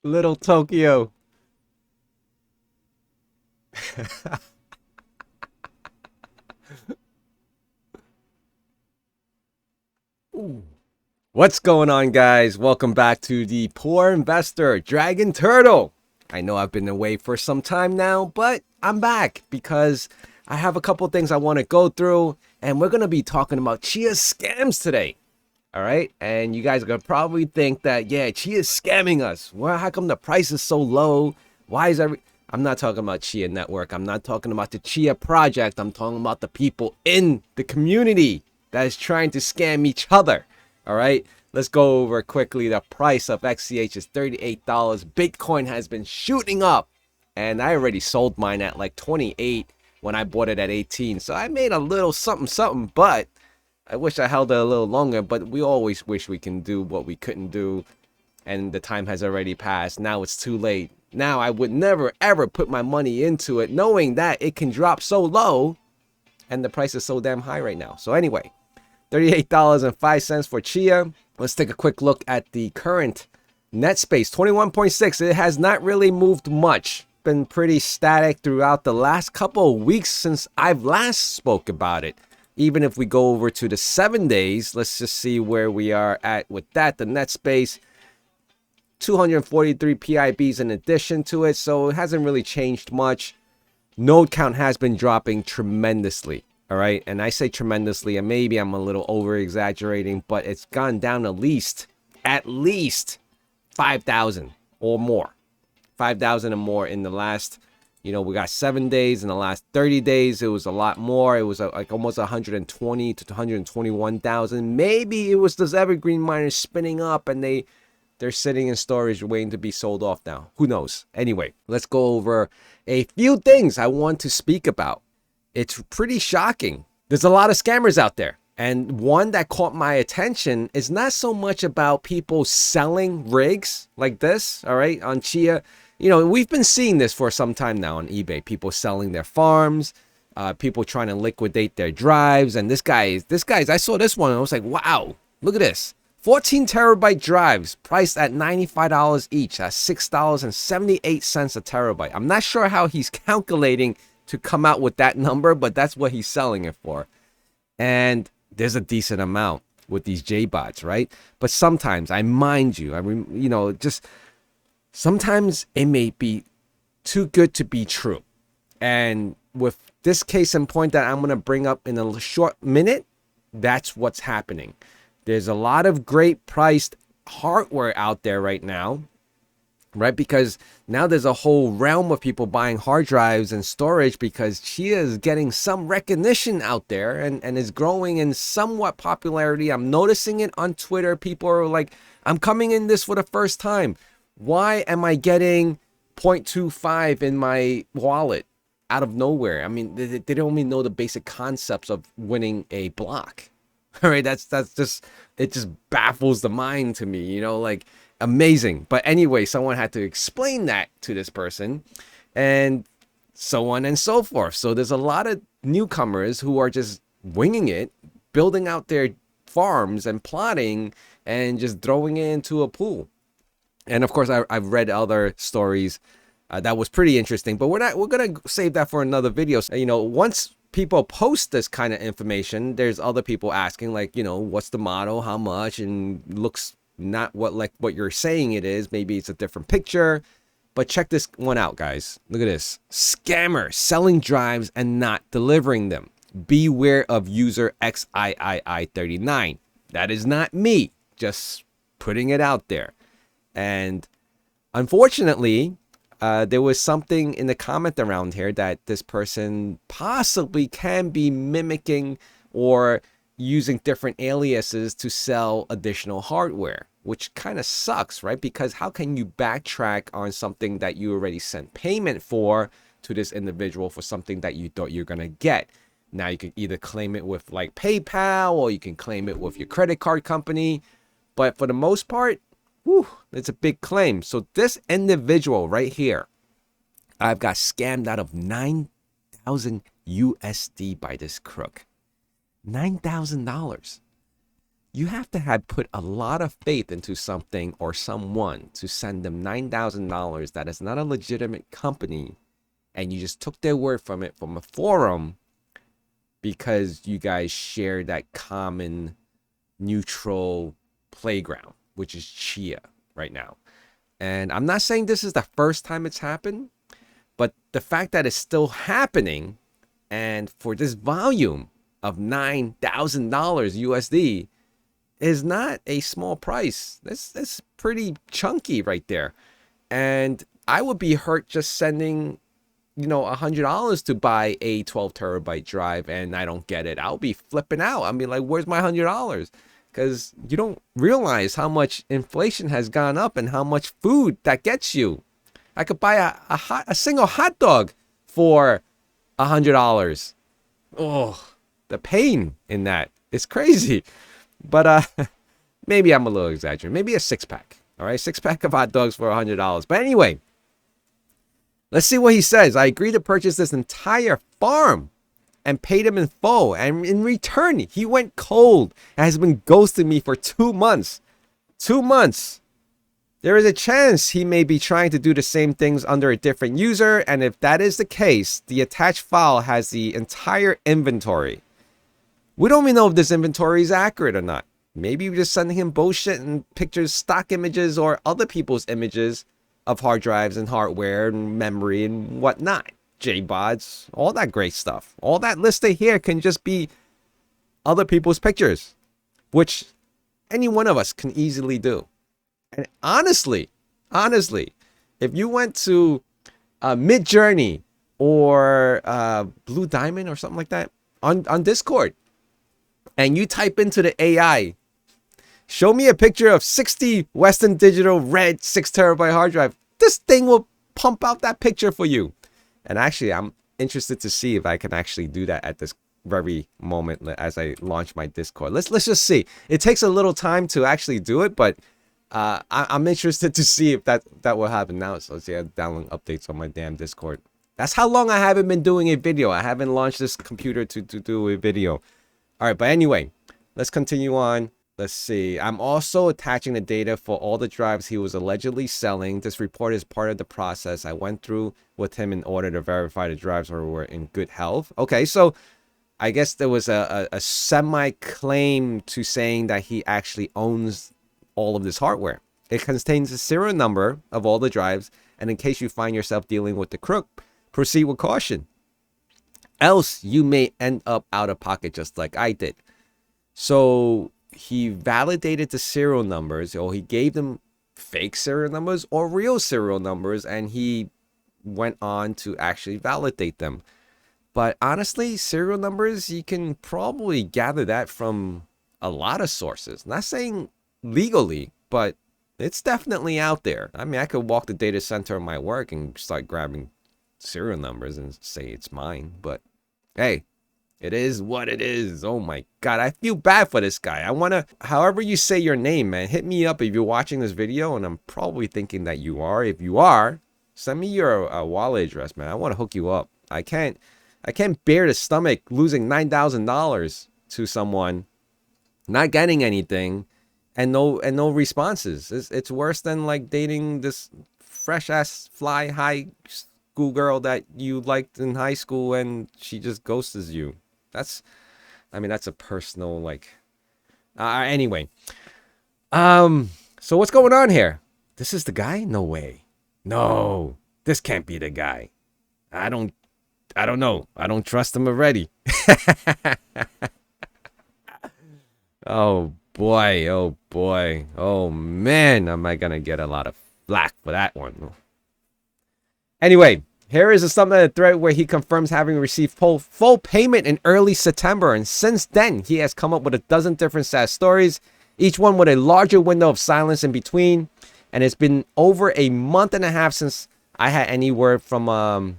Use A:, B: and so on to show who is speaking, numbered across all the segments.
A: Little Tokyo. Ooh. What's going on, guys? Welcome back to the Poor Investor Dragon Turtle. I know I've been away for some time now, but I'm back because I have a couple things I want to go through, and we're going to be talking about Chia scams today. All right. And you guys are going to probably think that, yeah, Chia is scamming us. Well, how come the price is so low? Why is I'm not talking about Chia Network. I'm not talking about the Chia project. I'm talking about the people in the community that is trying to scam each other. All right. Let's go over quickly. The price of XCH is $38. Bitcoin has been shooting up. And I already sold mine at like 28 when I bought it at 18. So I made a little something, something, but I wish I held it a little longer, but we always wish we can do what we couldn't do, and the time has already passed. Now it's too late. Now I would never ever put my money into it knowing that it can drop so low and the price is so damn high right now. So anyway, $38.05 for Chia. Let's take a quick look at the current net space, 21.6. It has not really moved much. Been pretty static throughout the last couple of weeks since I've last spoke about it. Even if we go over to the 7 days, let's just see where we are at with that. The net space, 243 PIBs in addition to it, so it hasn't really changed much. Node count has been dropping tremendously, all right? And I say tremendously, and maybe I'm a little over-exaggerating, but it's gone down at least 5,000 or more. 5,000 or more in the last, we got 7 days. In the last 30 days, it was a lot more. It was like almost 120 to 121,000. Maybe it was those evergreen miners spinning up and they're sitting in storage waiting to be sold off now. Who knows? Anyway, let's go over a few things I want to speak about. It's pretty shocking. There's a lot of scammers out there. And one that caught my attention is not so much about people selling rigs like this, all right, on Chia. We've been seeing this for some time now on eBay. People selling their farms, people trying to liquidate their drives. And this guy's, I saw this one and I was like, wow, look at this. 14 terabyte drives priced at $95 each. That's $6.78 a terabyte. I'm not sure how he's calculating to come out with that number, but that's what he's selling it for. And there's a decent amount with these JBots, right? But sometimes, just sometimes it may be too good to be true. And with this case in point that I'm going to bring up in a short minute, that's what's happening. There's a lot of great priced hardware out there right now, right? Because now there's a whole realm of people buying hard drives and storage because Chia is getting some recognition out there and is growing in somewhat popularity. I'm noticing it on Twitter. People are like, I'm coming in this for the first time. Why am I getting 0.25 in my wallet out of nowhere? I mean, they don't even know the basic concepts of winning a block. All right, that's just, it just baffles the mind to me, like amazing. But anyway, someone had to explain that to this person and so on and so forth. So there's a lot of newcomers who are just winging it, building out their farms and plotting and just throwing it into a pool. And of course, I've read other stories that was pretty interesting, but we're going to save that for another video. So, once people post this kind of information, there's other people asking like, what's the model, how much, and looks not what you're saying it is. Maybe it's a different picture, but check this one out, guys. Look at this. Scammer selling drives and not delivering them. Beware of user XIII39. That is not me, just putting it out there. And unfortunately, there was something in the comment around here that this person possibly can be mimicking or using different aliases to sell additional hardware, which kind of sucks, right? Because how can you backtrack on something that you already sent payment for to this individual for something that you thought you're going to get? Now you can either claim it with like PayPal or you can claim it with your credit card company. But for the most part, it's a big claim. So this individual right here, I've got scammed out of 9,000 USD by this crook. $9,000. You have to have put a lot of faith into something or someone to send them $9,000 that is not a legitimate company, and you just took their word from it from a forum because you guys share that common neutral playground, which is Chia right now. And I'm not saying this is the first time it's happened, but the fact that it's still happening, and for this volume of $9,000 USD, is not a small price. That's pretty chunky right there. And I would be hurt just sending, $100 to buy a 12 terabyte drive and I don't get it. I'll be flipping out. I'll be like, where's my $100? Because you don't realize how much inflation has gone up and how much food that gets you. I could buy a single hot dog for $100. Oh, the pain in that is crazy. But maybe I'm a little exaggerating. Maybe a 6-pack. All right, 6-pack of hot dogs for $100. But anyway, let's see what he says. I agreed to purchase this entire farm and paid him in full. And in return, he went cold and has been ghosting me for 2 months. 2 months. There is a chance he may be trying to do the same things under a different user. And if that is the case, the attached file has the entire inventory. We don't even know if this inventory is accurate or not. Maybe we're just sending him bullshit and pictures, stock images, or other people's images of hard drives and hardware and memory and whatnot. JBODs, all that great stuff. All that listed here can just be other people's pictures, which any one of us can easily do. And honestly, if you went to Midjourney or Blue Diamond or something like that on Discord, and you type into the AI, show me a picture of 60 Western Digital red 6 terabyte hard drive, this thing will pump out that picture for you. And actually, I'm interested to see if I can actually do that at this very moment as I launch my Discord. Let's just see. It takes a little time to actually do it, but I'm interested to see if that will happen now. So let's see, I'm downloading updates on my damn Discord. That's how long I haven't been doing a video. I haven't launched this computer to do a video. All right, but anyway, let's continue on. Let's see. I'm also attaching the data for all the drives he was allegedly selling. This report is part of the process I went through with him in order to verify the drives were in good health. Okay, so I guess there was a semi-claim to saying that he actually owns all of this hardware. It contains a serial number of all the drives, and in case you find yourself dealing with the crook, proceed with caution. Else, you may end up out of pocket just like I did. So he validated the serial numbers, or he gave them fake serial numbers or real serial numbers, and he went on to actually validate them. But honestly, serial numbers, you can probably gather that from a lot of sources. Not saying legally, but it's definitely out there. I mean, I could walk the data center of my work and start grabbing serial numbers and say it's mine, but hey, it is what it is. Oh my God, I feel bad for this guy. I want to, however you say your name, man, hit me up if you're watching this video, and I'm probably thinking that you are. If you are, send me your wallet address, man. I want to hook you up. I can't bear to stomach losing $9,000 to someone, not getting anything, and no responses. It's worse than like dating this fresh ass fly high school girl that you liked in high school and she just ghosts you. That's a personal like. Anyway, so what's going on here? This is the guy? No way. No, this can't be the guy. I don't know. I don't trust him already. Oh boy. Oh boy. Oh man. Am I gonna get a lot of flack for that one? Anyway, here is a submitted thread where he confirms having received full payment in early September, and since then he has come up with a dozen different sad stories, each one with a larger window of silence in between. And it's been over a month and a half since I had any word from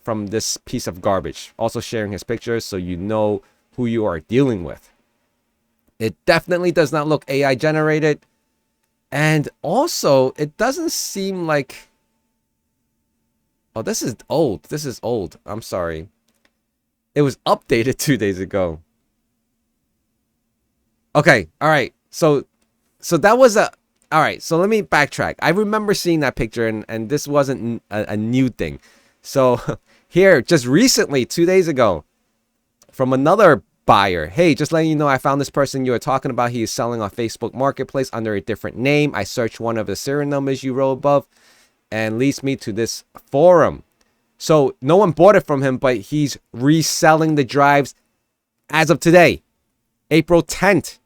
A: this piece of garbage. Also sharing his pictures so you know who you are dealing with. It definitely does not look AI generated, and also it doesn't seem like. Oh, this is old. This is old. I'm sorry. It was updated 2 days ago. Okay. All right. So that was a all right. So let me backtrack. I remember seeing that picture, and this wasn't a new thing. So here, just recently, 2 days ago, from another buyer. Hey, just letting you know, I found this person you were talking about. He is selling on Facebook Marketplace under a different name. I searched one of the serial numbers you wrote above and leads me to this forum. So no one bought it from him, but he's reselling the drives as of today, April 10th.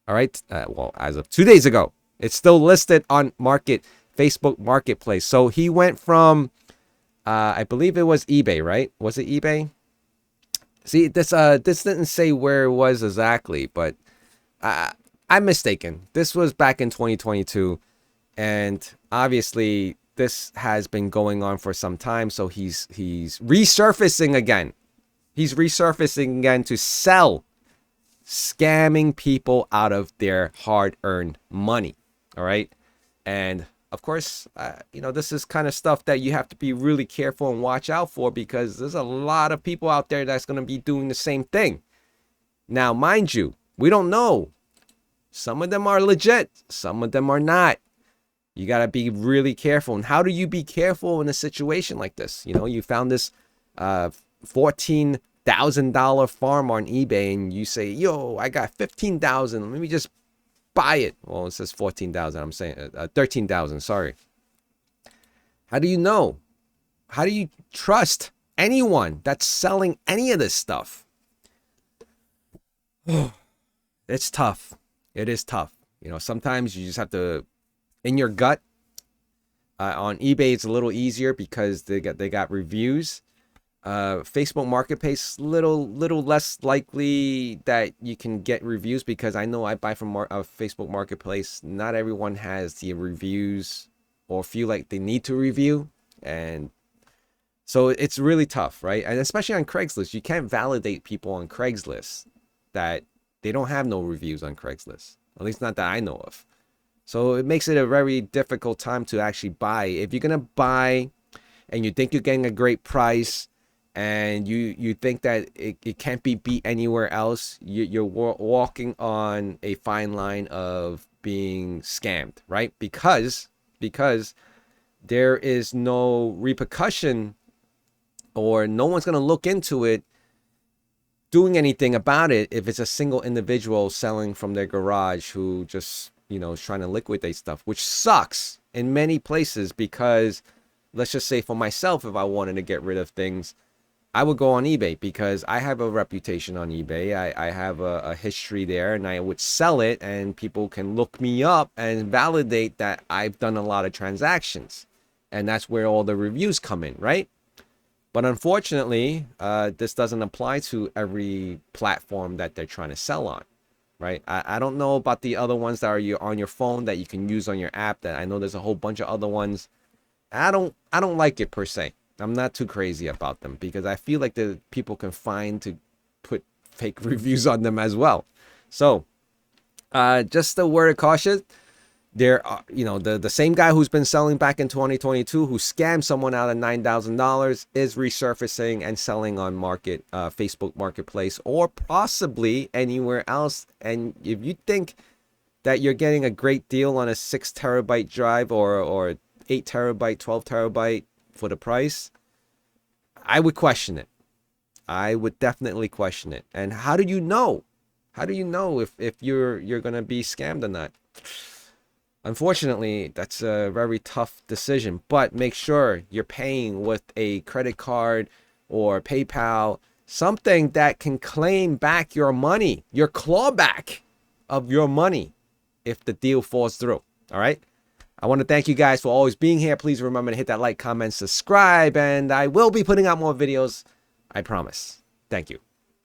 A: All right. Well, as of 2 days ago, it's still listed on Facebook Marketplace. So he went from, I believe it was eBay, right? Was it eBay? See, this didn't say where it was exactly, but I'm mistaken. This was back in 2022, and obviously this has been going on for some time. So he's resurfacing again. He's resurfacing again to sell, scamming people out of their hard-earned money. All right, and of course, this is kind of stuff that you have to be really careful and watch out for, because there's a lot of people out there that's going to be doing the same thing. Now, mind you, we don't know. Some of them are legit. Some of them are not. You got to be really careful. And how do you be careful in a situation like this? You found this $14,000 farm on eBay, and you say, yo, I got 15,000. Let me just buy it. Well, it says 14,000. I'm saying 13,000. Sorry. How do you know? How do you trust anyone that's selling any of this stuff? It's tough. It is tough. Sometimes you just have to, in your gut. On eBay, it's a little easier because they got reviews. Facebook Marketplace, little less likely that you can get reviews, because I know I buy from Facebook Marketplace. Not everyone has the reviews or feel like they need to review, and so it's really tough, right? And especially on Craigslist, you can't validate people on Craigslist that they don't have no reviews on Craigslist, at least not that I know of. So it makes it a very difficult time to actually buy. If you're gonna buy and you think you're getting a great price, and you think that it can't be beat anywhere else, you're walking on a fine line of being scammed, right? Because there is no repercussion, or no one's going to look into it, doing anything about it, if it's a single individual selling from their garage who just, is trying to liquidate stuff, which sucks in many places. Because let's just say for myself, if I wanted to get rid of things, I would go on eBay, because I have a reputation on eBay. I have a history there, and I would sell it, and people can look me up and validate that I've done a lot of transactions. And that's where all the reviews come in, right? But unfortunately, this doesn't apply to every platform that they're trying to sell on, right? I don't know about the other ones that are on your phone that you can use on your app. That I know there's a whole bunch of other ones. I don't like it per se. I'm not too crazy about them, because I feel like the people can find to put fake reviews on them as well. So just a word of caution. There are, the same guy who's been selling back in 2022, who scammed someone out of $9,000, is resurfacing and selling on Facebook Marketplace, or possibly anywhere else. And if you think that you're getting a great deal on a 6 terabyte drive or 8 terabyte, 12 terabyte for the price, I would question it. I would definitely question it. And how do you know? How do you know if you're gonna be scammed or not? Unfortunately, that's a very tough decision. But make sure you're paying with a credit card or PayPal, something that can claim back your money, your clawback of your money, if the deal falls through. All right. I want to thank you guys for always being here. Please remember to hit that like, comment, subscribe, and I will be putting out more videos. I promise. Thank you.